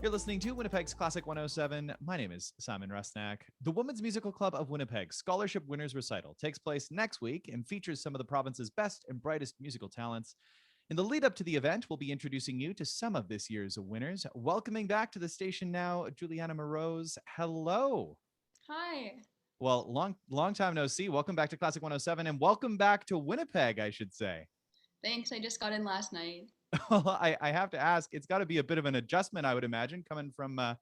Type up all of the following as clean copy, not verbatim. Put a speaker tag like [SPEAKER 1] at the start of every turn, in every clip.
[SPEAKER 1] You're listening to Winnipeg's Classic 107. My name is Simon Rusnak. The Women's Musical Club of Winnipeg Scholarship Winners Recital takes place next week and features some of the province's best and brightest musical talents. In the lead up to the event, we'll be introducing you to some of this year's winners. Welcoming back to the station now, Juliana Moroz. Hello.
[SPEAKER 2] Hi.
[SPEAKER 1] Well, long time no see. Welcome back to Classic 107 and welcome back to Winnipeg, I should say.
[SPEAKER 2] Thanks. I just got in last night.
[SPEAKER 1] Well, I have to ask, it's got to be a bit of an adjustment, I would imagine, coming from a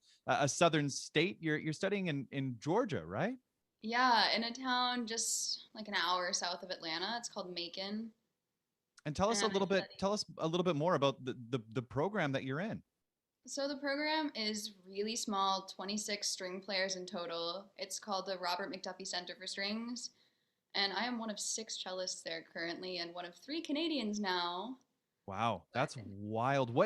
[SPEAKER 1] southern state. You're studying in Georgia, right?
[SPEAKER 2] Yeah, in a town just like an hour south of Atlanta. It's called Macon.
[SPEAKER 1] And tell us a
[SPEAKER 2] And I
[SPEAKER 1] little bit,
[SPEAKER 2] study.
[SPEAKER 1] tell us a little bit more about the program that you're in.
[SPEAKER 2] So the program is really small, 26 string players in total. It's called the Robert McDuffie Center for Strings. And I am one of 6 cellists there currently and one of 3 Canadians now.
[SPEAKER 1] Wow, that's
[SPEAKER 2] But
[SPEAKER 1] wild.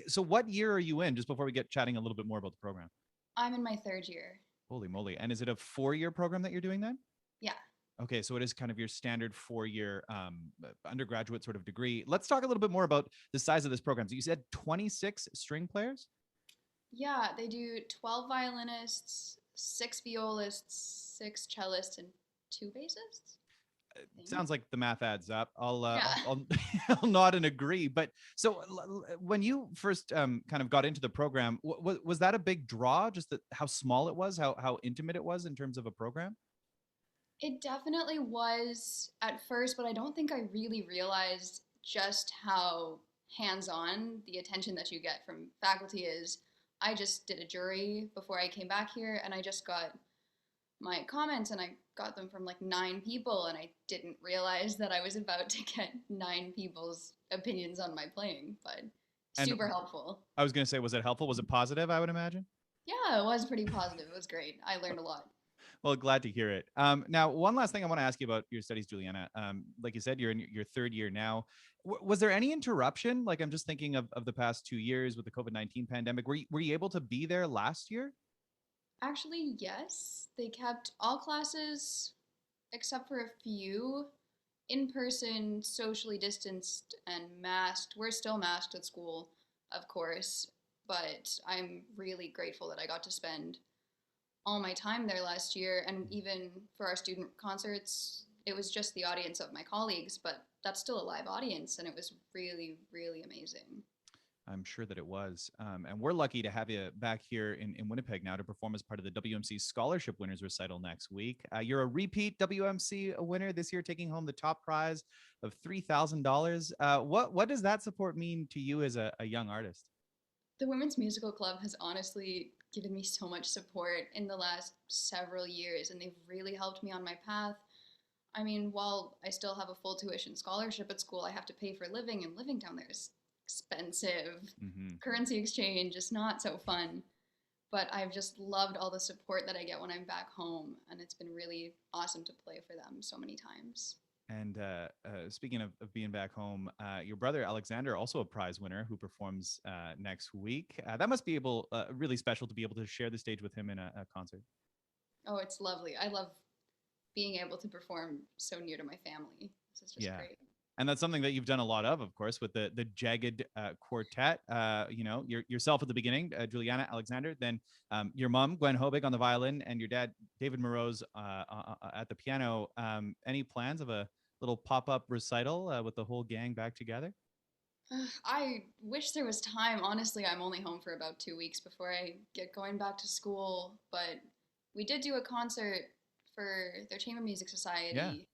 [SPEAKER 1] So what year are you in? Just before we get chatting a little bit more about the program.
[SPEAKER 2] I'm in my 3rd year.
[SPEAKER 1] Holy moly. And is it a 4-year program that you're doing then?
[SPEAKER 2] Yeah.
[SPEAKER 1] Okay, so it is kind of your standard 4-year undergraduate sort of degree. Let's talk a little bit more about the size of this program. So you said 26 string players?
[SPEAKER 2] Yeah, they do 12 violinists, 6 violists, 6 cellists, and 2 bassists. I think.
[SPEAKER 1] Sounds like the math adds up.
[SPEAKER 2] Yeah.
[SPEAKER 1] I'll nod and agree. But so when you first kind of got into the program, was that a big draw? Just how small it was, how intimate it was in terms of a program?
[SPEAKER 2] It definitely was at first, but I don't think I really realized just how hands on the attention that you get from faculty is. I just did a jury before I came back here, and I just got my comments, and I got them from like 9 people, and I didn't realize that I was about to get 9 people's opinions on my playing, but
[SPEAKER 1] And
[SPEAKER 2] super helpful.
[SPEAKER 1] I was going to say, was it helpful? Was it positive? I would imagine.
[SPEAKER 2] Yeah, it was pretty positive. It was great. I learned a lot.
[SPEAKER 1] Well, glad to hear it. Now, one last thing I want to ask you about your studies, Juliana. Like you said, you're in your 3rd year now. Was there any interruption? Like, I'm just thinking of the past 2 years with the COVID-19 pandemic. Were you able to be there last year?
[SPEAKER 2] Actually, yes. They kept all classes except for a few in person, socially distanced, and masked. We're still masked at school, of course, but I'm really grateful that I got to spend all my time there last year. And even for our student concerts, it was just the audience of my colleagues, but that's still a live audience, and it was really, really amazing.
[SPEAKER 1] I'm sure that it was. And we're lucky to have you back here in Winnipeg now to perform as part of the WMC Scholarship Winners Recital next week. You're a repeat WMC winner this year, taking home the top prize of $3,000. What does that support mean to you as a young artist?
[SPEAKER 2] The Women's Musical Club has honestly given me so much support in the last several years, and they've really helped me on my path. I mean, while I still have a full tuition scholarship at school, I have to pay for living, and living down there is expensive.
[SPEAKER 1] Mm-hmm.
[SPEAKER 2] Currency exchange is not so fun. But I've just loved all the support that I get when I'm back home, and it's been really awesome to play for them so many times.
[SPEAKER 1] And speaking of being back home, your brother Alexander, also a prize winner, who performs next week. That must be really special to be able to share the stage with him in a concert.
[SPEAKER 2] Oh, it's lovely. I love being able to perform so near to my family. This is just
[SPEAKER 1] Yeah,
[SPEAKER 2] great.
[SPEAKER 1] and that's something that you've done a lot of course, with the Jagged Quartet. Yourself at the beginning, Juliana Alexander, then your mom Gwen Hobig on the violin, and your dad David Moroz at the piano. Any plans of a little pop-up recital with the whole gang back together?
[SPEAKER 2] I wish there was time. Honestly, I'm only home for about 2 weeks before I get going back to school. But we did do a concert for their Chamber Music
[SPEAKER 1] Yeah.
[SPEAKER 2] Society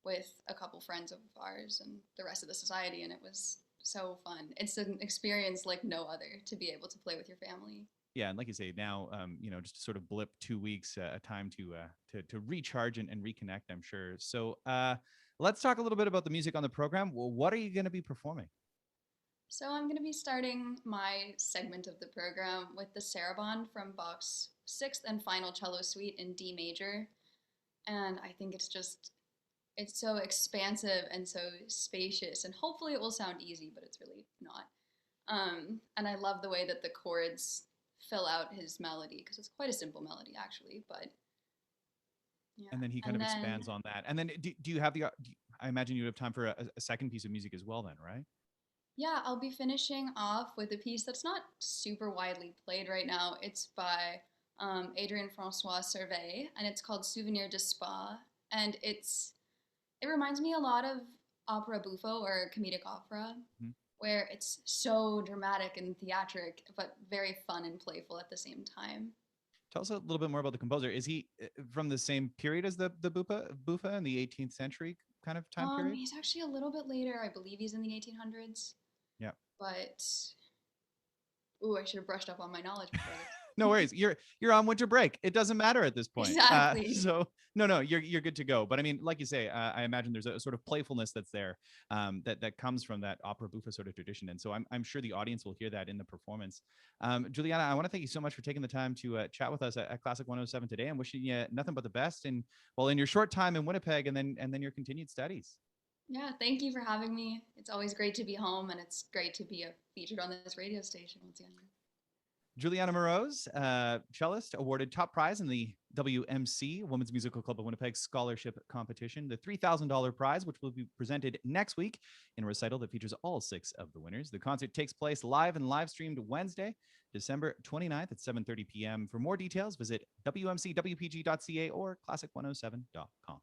[SPEAKER 2] with a couple friends of ours and the rest of the society, and it was so fun. It's an experience like no other to be able to play with your family.
[SPEAKER 1] Yeah, and like you say, now just to sort of blip 2 weeks, a time to recharge and reconnect, I'm sure. So let's talk a little bit about the music on the program. Well, what are you going to be performing?
[SPEAKER 2] So I'm going to be starting my segment of the program with the Sarabande from Bach's sixth and final cello suite in D major. And I think it's so expansive and so spacious, and hopefully it will sound easy, but it's really not. And I love the way that the chords fill out his melody, because it's quite a simple melody actually, but yeah.
[SPEAKER 1] And then he kind
[SPEAKER 2] And
[SPEAKER 1] of
[SPEAKER 2] then
[SPEAKER 1] expands on that. And then do you have I imagine you have time for a second piece of music as well then, right?
[SPEAKER 2] Yeah, I'll be finishing off with a piece that's not super widely played right now. It's by Adrien Francois Servet, and it's called Souvenir de Spa. And it reminds me a lot of opera buffo or comedic opera,
[SPEAKER 1] Mhm.
[SPEAKER 2] where it's so dramatic and theatric, but very fun and playful at the same time.
[SPEAKER 1] Tell us a little bit more about the composer. Is he from the same period as the Buffa in the 18th century kind of time period?
[SPEAKER 2] He's actually a little bit later. I believe he's in the 1800s,
[SPEAKER 1] Yeah.
[SPEAKER 2] but ooh, I should have brushed up on my knowledge before
[SPEAKER 1] No
[SPEAKER 2] this.
[SPEAKER 1] worries. You're on winter break. It doesn't matter at this point.
[SPEAKER 2] Exactly.
[SPEAKER 1] So no, you're good to go. But I mean, like you say, I imagine there's a sort of playfulness that's there, that comes from that opera buffa sort of tradition, and so I'm sure the audience will hear that in the performance. Juliana, I want to thank you so much for taking the time to chat with us at Classic 107 today. I'm wishing you nothing but the best, and well, in your short time in Winnipeg, and then your continued studies.
[SPEAKER 2] Yeah, thank you for having me. It's always great to be home, and it's great to be featured on this radio station once again.
[SPEAKER 1] Juliana Moroz, cellist, awarded top prize in the WMC Women's Musical Club of Winnipeg Scholarship Competition, the $3,000 prize, which will be presented next week in a recital that features all 6 of the winners. The concert takes place live and live streamed Wednesday, December 29th at 7:30 p.m. For more details, visit wmcwpg.ca or classic107.com.